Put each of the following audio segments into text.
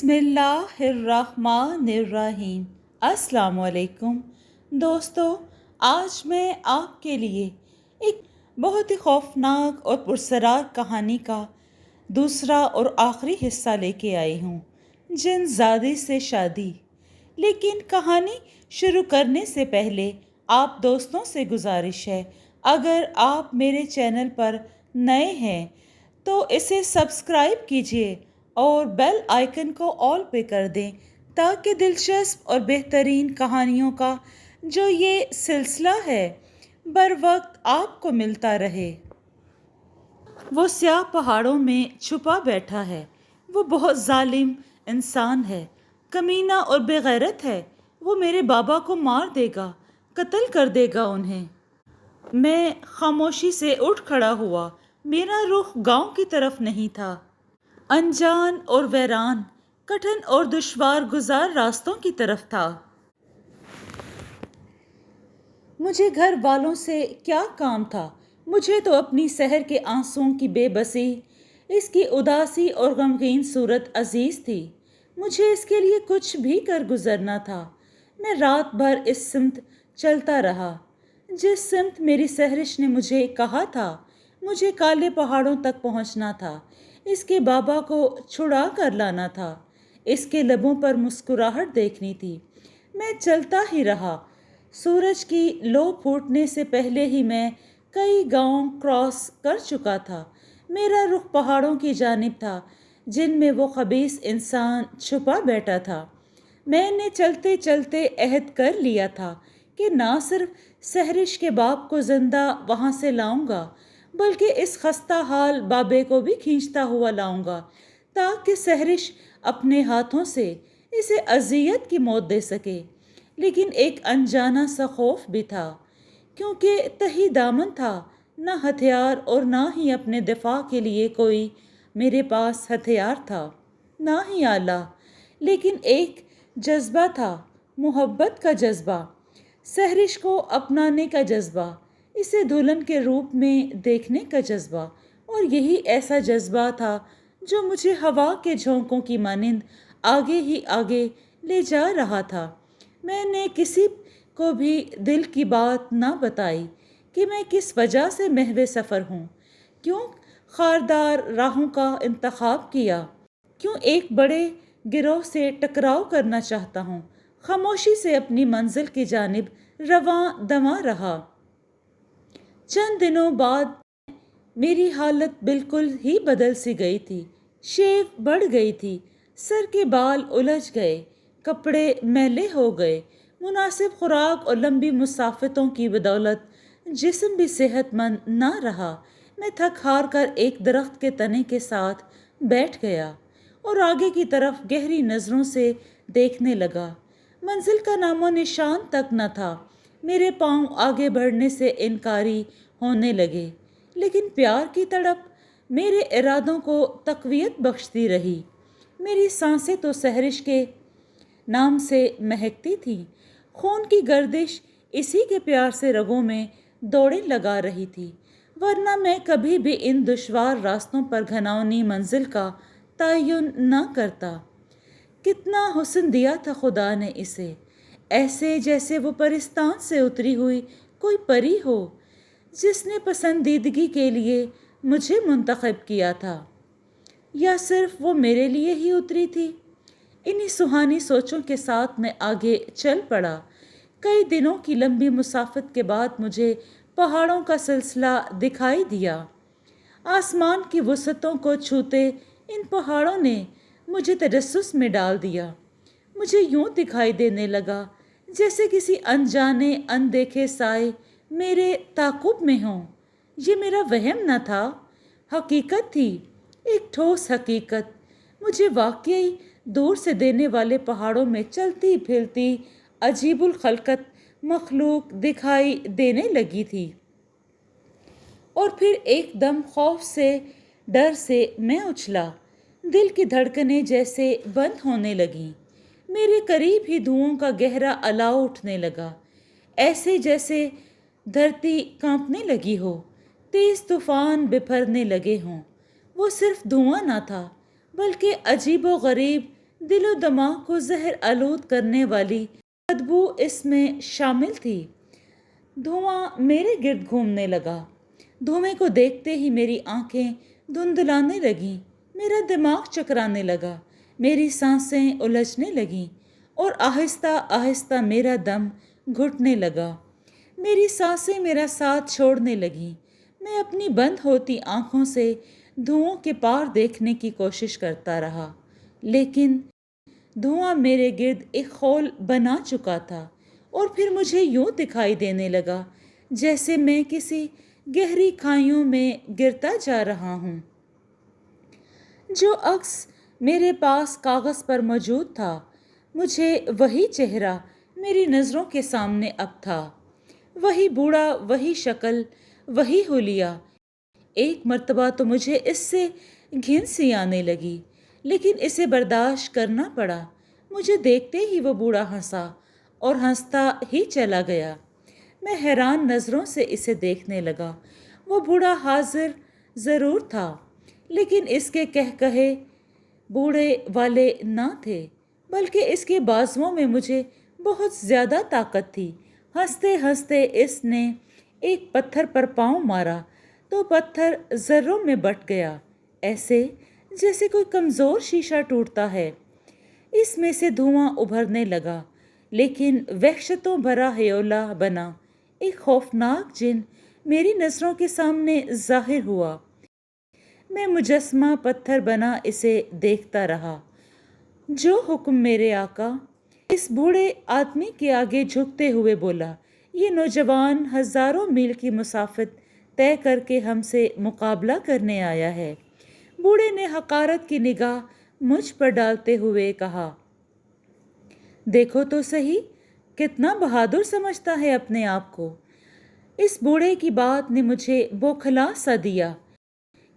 بسم اللہ الرحمن الرحیم۔ السلام علیکم دوستو، آج میں آپ کے لیے ایک بہت ہی خوفناک اور پرسرار کہانی کا دوسرا اور آخری حصہ لے کے آئی ہوں، جن زادی سے شادی۔ لیکن کہانی شروع کرنے سے پہلے آپ دوستوں سے گزارش ہے، اگر آپ میرے چینل پر نئے ہیں تو اسے سبسکرائب کیجیے اور بیل آئیکن کو آل پہ کر دیں تاکہ دلچسپ اور بہترین کہانیوں کا جو یہ سلسلہ ہے بر وقت آپ کو ملتا رہے۔ وہ سیاہ پہاڑوں میں چھپا بیٹھا ہے، وہ بہت ظالم انسان ہے، کمینہ اور بے غیرت ہے، وہ میرے بابا کو مار دے گا، قتل کر دے گا انہیں۔ میں خاموشی سے اٹھ کھڑا ہوا، میرا رخ گاؤں کی طرف نہیں تھا، انجان اور ویران، کٹھن اور دشوار گزار راستوں کی طرف تھا۔ مجھے گھر والوں سے کیا کام تھا؟ مجھے تو اپنی سحر کے آنسوؤں کی بے بسی، اس کی اداسی اور غمگین صورت عزیز تھی۔ مجھے اس کے لیے کچھ بھی کر گزرنا تھا۔ میں رات بھر اس سمت چلتا رہا جس سمت میری سحرش نے مجھے کہا تھا۔ مجھے کالے پہاڑوں تک پہنچنا تھا، اس کے بابا کو چھڑا کر لانا تھا، اس کے لبوں پر مسکراہٹ دیکھنی تھی۔ میں چلتا ہی رہا، سورج کی لو پھوٹنے سے پہلے ہی میں کئی گاؤں کراس کر چکا تھا۔ میرا رخ پہاڑوں کی جانب تھا جن میں وہ خبیث انسان چھپا بیٹھا تھا۔ میں نے چلتے چلتے عہد کر لیا تھا کہ نہ صرف سحرش کے باپ کو زندہ وہاں سے لاؤں گا بلکہ اس خستہ حال بابے کو بھی کھینچتا ہوا لاؤں گا تاکہ سحرش اپنے ہاتھوں سے اسے اذیت کی موت دے سکے۔ لیکن ایک انجانا سا خوف بھی تھا، کیونکہ تہی دامن تھا، نہ ہتھیار اور نہ ہی اپنے دفاع کے لیے کوئی میرے پاس ہتھیار تھا، نہ ہی آلہ، لیکن ایک جذبہ تھا، محبت کا جذبہ، سحرش کو اپنانے کا جذبہ، اسے دلہن کے روپ میں دیکھنے کا جذبہ، اور یہی ایسا جذبہ تھا جو مجھے ہوا کے جھونکوں کی مانند آگے ہی آگے لے جا رہا تھا۔ میں نے کسی کو بھی دل کی بات نہ بتائی کہ میں کس وجہ سے محو سفر ہوں، کیوں خاردار راہوں کا انتخاب کیا، کیوں ایک بڑے گروہ سے ٹکراؤ کرنا چاہتا ہوں۔ خاموشی سے اپنی منزل کی جانب رواں دواں رہا۔ چند دنوں بعد میری حالت بالکل ہی بدل سی گئی تھی۔ شیو بڑھ گئی تھی، سر کے بال الجھ گئے، کپڑے میلے ہو گئے۔ مناسب خوراک اور لمبی مسافتوں کی بدولت جسم بھی صحت مند نہ رہا۔ میں تھک ہار کر ایک درخت کے تنے کے ساتھ بیٹھ گیا اور آگے کی طرف گہری نظروں سے دیکھنے لگا۔ منزل کا نام و نشان تک نہ تھا۔ میرے پاؤں آگے بڑھنے سے انکاری ہونے لگے، لیکن پیار کی تڑپ میرے ارادوں کو تقویت بخشتی رہی۔ میری سانسیں تو سحرش کے نام سے مہکتی تھیں، خون کی گردش اسی کے پیار سے رگوں میں دوڑیں لگا رہی تھی، ورنہ میں کبھی بھی ان دشوار راستوں پر گھناؤنی منزل کا تعین نہ کرتا۔ کتنا حسن دیا تھا خدا نے اسے، ایسے جیسے وہ پرستان سے اتری ہوئی کوئی پری ہو جس نے پسندیدگی کے لیے مجھے منتخب کیا تھا، یا صرف وہ میرے لیے ہی اتری تھی۔ انہی سہانی سوچوں کے ساتھ میں آگے چل پڑا۔ کئی دنوں کی لمبی مسافت کے بعد مجھے پہاڑوں کا سلسلہ دکھائی دیا۔ آسمان کی وسعتوں کو چھوتے ان پہاڑوں نے مجھے تجسس میں ڈال دیا۔ مجھے یوں دکھائی دینے لگا جیسے کسی انجانے اندیکھے سائے میرے تعاقب میں ہوں۔ یہ میرا وہم نہ تھا، حقیقت تھی، ایک ٹھوس حقیقت۔ مجھے واقعی دور سے دینے والے پہاڑوں میں چلتی پھرتی عجیب الخلقت مخلوق دکھائی دینے لگی تھی، اور پھر ایک دم خوف سے ڈر سے میں اچھلا، دل کی دھڑکنیں جیسے بند ہونے لگیں، میرے قریب ہی دھوؤں کا گہرا الاؤ اٹھنے لگا، ایسے جیسے دھرتی کانپنے لگی ہو، تیز طوفان بپھرنے لگے ہوں۔ وہ صرف دھواں نہ تھا بلکہ عجیب و غریب دل و دماغ کو زہر آلود کرنے والی بدبو اس میں شامل تھی۔ دھواں میرے گرد گھومنے لگا۔ دھوئیں کو دیکھتے ہی میری آنکھیں دھندلانے لگیں، میرا دماغ چکرانے لگا، میری سانسیں الجھنے لگیں اور آہستہ آہستہ میرا دم گھٹنے لگا۔ میری سانسیں میرا ساتھ چھوڑنے لگیں۔ میں اپنی بند ہوتی آنکھوں سے دھوؤں کے پار دیکھنے کی کوشش کرتا رہا، لیکن دھواں میرے گرد ایک خول بنا چکا تھا اور پھر مجھے یوں دکھائی دینے لگا جیسے میں کسی گہری کھائیوں میں گرتا جا رہا ہوں۔ جو عکس میرے پاس کاغذ پر موجود تھا، مجھے وہی چہرہ میری نظروں کے سامنے اب تھا، وہی بوڑھا، وہی شکل، وہی حلیہ۔ ایک مرتبہ تو مجھے اس سے گھن سی آنے لگی، لیکن اسے برداشت کرنا پڑا۔ مجھے دیکھتے ہی وہ بوڑھا ہنسا اور ہنستا ہی چلا گیا۔ میں حیران نظروں سے اسے دیکھنے لگا۔ وہ بوڑھا حاضر ضرور تھا، لیکن اس کے کہے بوڑھے والے نہ تھے، بلکہ اس کے بازوؤں میں مجھے بہت زیادہ طاقت تھی۔ ہنستے ہنستے اس نے ایک پتھر پر پاؤں مارا تو پتھر ذروں میں بٹ گیا، ایسے جیسے کوئی کمزور شیشہ ٹوٹتا ہے۔ اس میں سے دھواں ابھرنے لگا، لیکن وحشتوں بھرا ہیولا بنا ایک خوفناک جن میری نظروں کے سامنے ظاہر ہوا۔ میں مجسمہ پتھر بنا اسے دیکھتا رہا۔ جو حکم میرے آقا، اس بوڑھے آدمی کے آگے جھکتے ہوئے بولا۔ یہ نوجوان ہزاروں میل کی مسافت طے کر کے ہم سے مقابلہ کرنے آیا ہے۔ بوڑھے نے حقارت کی نگاہ مجھ پر ڈالتے ہوئے کہا، دیکھو تو صحیح، کتنا بہادر سمجھتا ہے اپنے آپ کو۔ اس بوڑھے کی بات نے مجھے بوکھلا سا دیا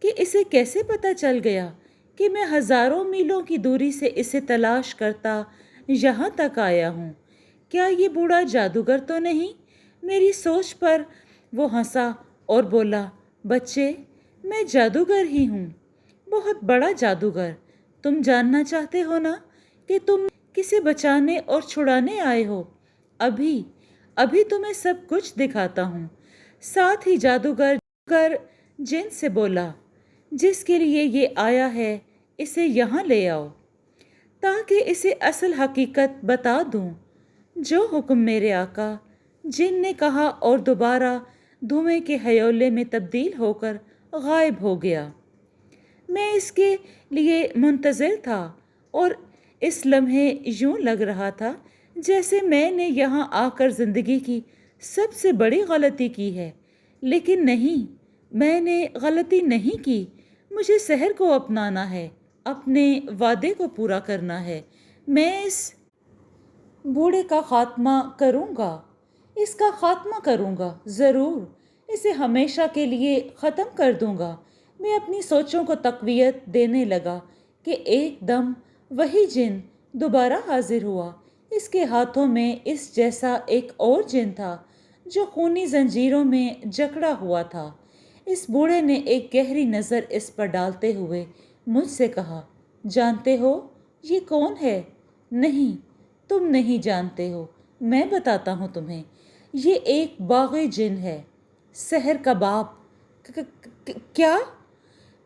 کہ اسے کیسے پتہ چل گیا کہ میں ہزاروں میلوں کی دوری سے اسے تلاش کرتا یہاں تک آیا ہوں۔ کیا یہ بوڑھا جادوگر تو نہیں؟ میری سوچ پر وہ ہنسا اور بولا، بچے، میں جادوگر ہی ہوں، بہت بڑا جادوگر۔ تم جاننا چاہتے ہو نا کہ تم کسے بچانے اور چھڑانے آئے ہو؟ ابھی تمہیں سب کچھ دکھاتا ہوں۔ ساتھ ہی جادوگر جن سے بولا، جس کے لیے یہ آیا ہے اسے یہاں لے آؤ تاکہ اسے اصل حقیقت بتا دوں۔ جو حکم میرے آقا، جن نے کہا اور دوبارہ دھوئیں کے ہیولے میں تبدیل ہو کر غائب ہو گیا۔ میں اس کے لیے منتظر تھا اور اس لمحے یوں لگ رہا تھا جیسے میں نے یہاں آ کر زندگی کی سب سے بڑی غلطی کی ہے، لیکن نہیں، میں نے غلطی نہیں کی۔ مجھے سحر کو اپنانا ہے، اپنے وعدے کو پورا کرنا ہے۔ میں اس بوڑھے کا خاتمہ کروں گا، اس کا خاتمہ کروں گا، ضرور اسے ہمیشہ کے لیے ختم کر دوں گا۔ میں اپنی سوچوں کو تقویت دینے لگا کہ ایک دم وہی جن دوبارہ حاضر ہوا۔ اس کے ہاتھوں میں اس جیسا ایک اور جن تھا جو خونی زنجیروں میں جکڑا ہوا تھا۔ اس بوڑھے نے ایک گہری نظر اس پر ڈالتے ہوئے مجھ سے کہا، جانتے ہو یہ کون ہے؟ نہیں، تم نہیں جانتے ہو، میں بتاتا ہوں تمہیں۔ یہ ایک باغی جن ہے، سحر کا باپ۔ کیا؟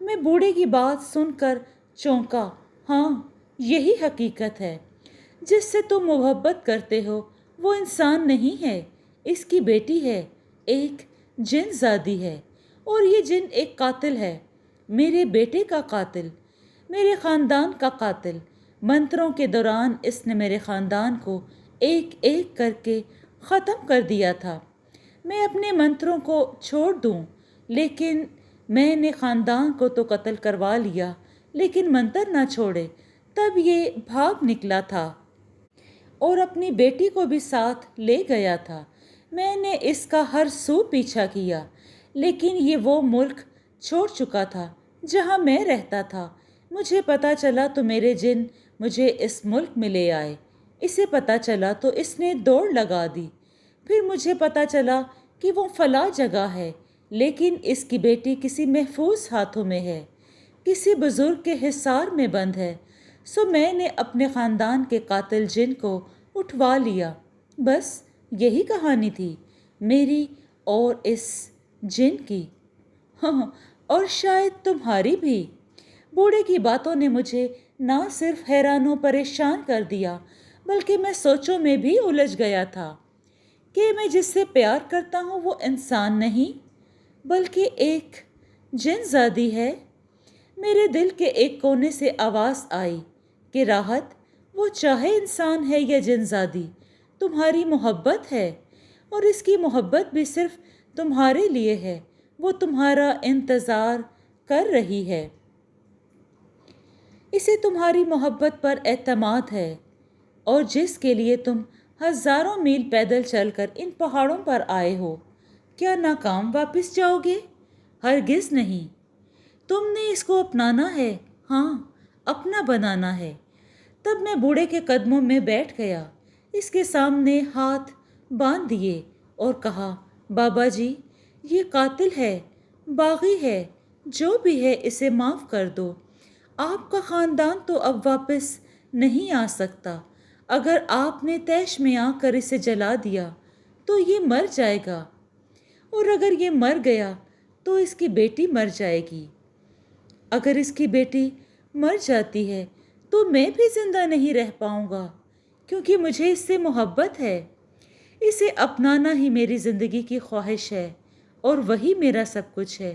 میں بوڑھے کی بات سن کر چونکا۔ ہاں، یہی حقیقت ہے۔ جس سے تم محبت کرتے ہو وہ انسان نہیں ہے، اس کی بیٹی ہے، ایک جن زادی ہے، اور یہ جن ایک قاتل ہے، میرے بیٹے کا قاتل، میرے خاندان کا قاتل۔ منتروں کے دوران اس نے میرے خاندان کو ایک ایک کر کے ختم کر دیا تھا۔ میں اپنے منتروں کو چھوڑ دوں، لیکن میں نے خاندان کو تو قتل کروا لیا، لیکن منتر نہ چھوڑے۔ تب یہ بھاگ نکلا تھا اور اپنی بیٹی کو بھی ساتھ لے گیا تھا۔ میں نے اس کا ہر سو پیچھا کیا، لیکن یہ وہ ملک چھوڑ چکا تھا جہاں میں رہتا تھا۔ مجھے پتا چلا تو میرے جن مجھے اس ملک میں لے آئے۔ اسے پتا چلا تو اس نے دوڑ لگا دی۔ پھر مجھے پتا چلا کہ وہ فلاں جگہ ہے، لیکن اس کی بیٹی کسی محفوظ ہاتھوں میں ہے، کسی بزرگ کے حصار میں بند ہے۔ سو میں نے اپنے خاندان کے قاتل جن کو اٹھوا لیا۔ بس یہی کہانی تھی میری اور اس جن کی، ہاں، اور شاید تمہاری بھی۔ بوڑھے کی باتوں نے مجھے نہ صرف حیران و پریشان کر دیا بلکہ میں سوچوں میں بھی الجھ گیا تھا کہ میں جس سے پیار کرتا ہوں وہ انسان نہیں بلکہ ایک جن زادی ہے۔ میرے دل کے ایک کونے سے آواز آئی کہ راحت، وہ چاہے انسان ہے یا جن زادی، تمہاری محبت ہے، اور اس کی محبت بھی صرف تمہارے لیے ہے۔ وہ تمہارا انتظار کر رہی ہے۔ اسے تمہاری محبت پر اعتماد ہے، اور جس کے لیے تم ہزاروں میل پیدل چل کر ان پہاڑوں پر آئے ہو۔ کیا ناکام واپس جاؤ گے؟ ہرگز نہیں۔ تم نے اس کو اپنانا ہے، ہاں، اپنا بنانا ہے۔ تب میں بوڑھے کے قدموں میں بیٹھ گیا، اس کے سامنے ہاتھ باندھ دیے اور کہا، بابا جی، یہ قاتل ہے، باغی ہے، جو بھی ہے اسے معاف کر دو۔ آپ کا خاندان تو اب واپس نہیں آ سکتا۔ اگر آپ نے طیش میں آ کر اسے جلا دیا تو یہ مر جائے گا، اور اگر یہ مر گیا تو اس کی بیٹی مر جائے گی۔ اگر اس کی بیٹی مر جاتی ہے تو میں بھی زندہ نہیں رہ پاؤں گا، کیونکہ مجھے اس سے محبت ہے۔ اسے اپنانا ہی میری زندگی کی خواہش ہے، اور وہی میرا سب کچھ ہے۔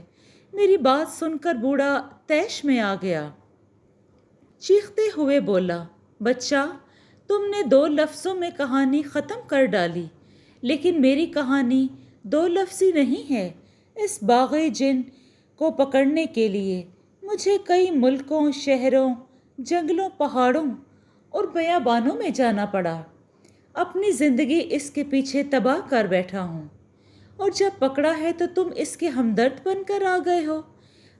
میری بات سن کر بوڑھا طیش میں آ گیا، چیختے ہوئے بولا، بچہ، تم نے 2 لفظوں میں کہانی ختم کر ڈالی، لیکن میری کہانی 2 لفظی نہیں ہے۔ اس باغی جن کو پکڑنے کے لیے مجھے کئی ملکوں، شہروں، جنگلوں، پہاڑوں اور بیابانوں میں جانا پڑا۔ اپنی زندگی اس کے پیچھے تباہ کر بیٹھا ہوں، اور جب پکڑا ہے تو تم اس کے ہمدرد بن کر آ گئے ہو۔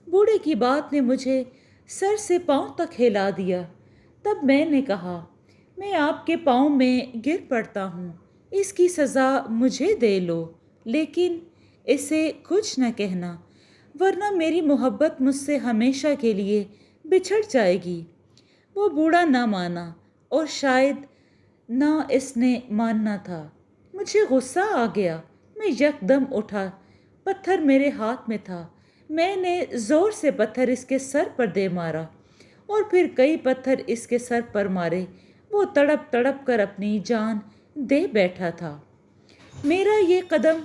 بوڑھے کی بات نے مجھے سر سے پاؤں تک ہلا دیا۔ تب میں نے کہا، میں آپ کے پاؤں میں گر پڑتا ہوں، اس کی سزا مجھے دے لو، لیکن اسے کچھ نہ کہنا، ورنہ میری محبت مجھ سے ہمیشہ کے لیے بچھڑ جائے گی۔ وہ بوڑھا نہ مانا، اور شاید نہ اس نے ماننا تھا۔ مجھے غصہ آ گیا، میں یکدم اٹھا، پتھر میرے ہاتھ میں تھا۔ میں نے زور سے پتھر اس کے سر پر دے مارا، اور پھر کئی پتھر اس کے سر پر مارے۔ وہ تڑپ تڑپ کر اپنی جان دے بیٹھا تھا۔ میرا یہ قدم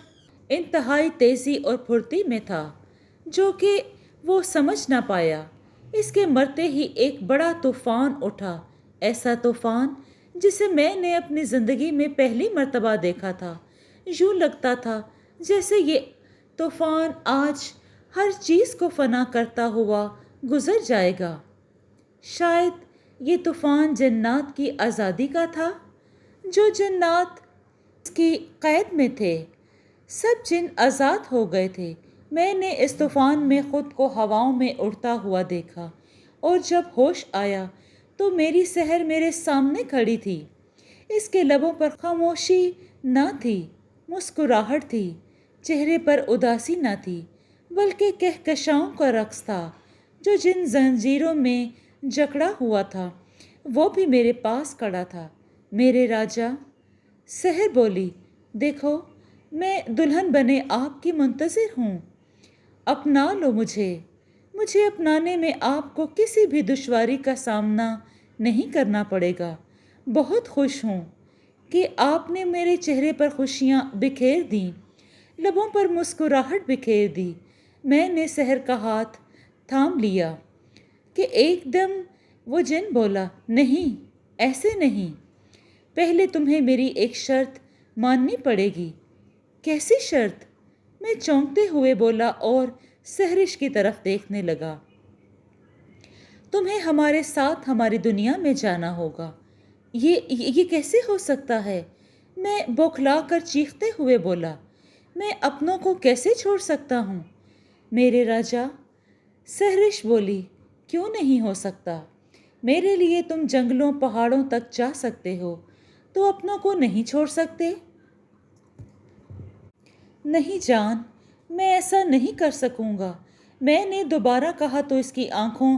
انتہائی تیزی اور پھرتی میں تھا، جو کہ وہ سمجھ نہ پایا۔ اس کے مرتے ہی ایک بڑا طوفان اٹھا، ایسا طوفان جسے میں نے اپنی زندگی میں پہلی مرتبہ دیکھا تھا۔ یوں لگتا تھا جیسے یہ طوفان آج ہر چیز کو فنا کرتا ہوا گزر جائے گا۔ شاید یہ طوفان جنات کی آزادی کا تھا، جو جنات اس کی قید میں تھے۔ سب جن آزاد ہو گئے تھے۔ میں نے اس طوفان میں خود کو ہواؤں میں اڑتا ہوا دیکھا، اور جب ہوش آیا تو میری سحر میرے سامنے کھڑی تھی۔ اس کے لبوں پر خاموشی نہ تھی، مسکراہٹ تھی، چہرے پر اداسی نہ تھی، بلکہ کہکشاؤں کا رقص تھا۔ جو جن زنجیروں میں جکڑا ہوا تھا وہ بھی میرے پاس کھڑا تھا۔ میرے راجا، سحر بولی، دیکھو، میں دلہن بنے آپ کی منتظر ہوں۔ اپنا لو مجھے۔ مجھے اپنانے میں آپ کو کسی بھی دشواری کا سامنا نہیں کرنا پڑے گا۔ بہت خوش ہوں کہ آپ نے میرے چہرے پر خوشیاں بکھیر دیں، لبوں پر مسکراہٹ بکھیر دی۔ میں نے سحر کا ہاتھ تھام لیا کہ ایک دم وہ جن بولا، نہیں، ایسے نہیں، پہلے تمہیں میری ایک شرط ماننی پڑے گی۔ کیسی شرط؟ میں چونکتے ہوئے بولا اور سحرش کی طرف دیکھنے لگا۔ تمہیں ہمارے ساتھ ہماری دنیا میں جانا ہوگا۔ یہ کیسے ہو سکتا ہے؟ میں بوکھلا کر چیختے ہوئے بولا، میں اپنوں کو کیسے چھوڑ سکتا ہوں؟ میرے راجا، سحرش بولی، کیوں نہیں ہو سکتا؟ میرے لیے تم جنگلوں، پہاڑوں تک جا سکتے ہو، تو اپنوں کو نہیں چھوڑ سکتے؟ نہیں جان، میں ایسا نہیں کر سکوں گا۔ میں نے دوبارہ کہا تو اس کی آنکھوں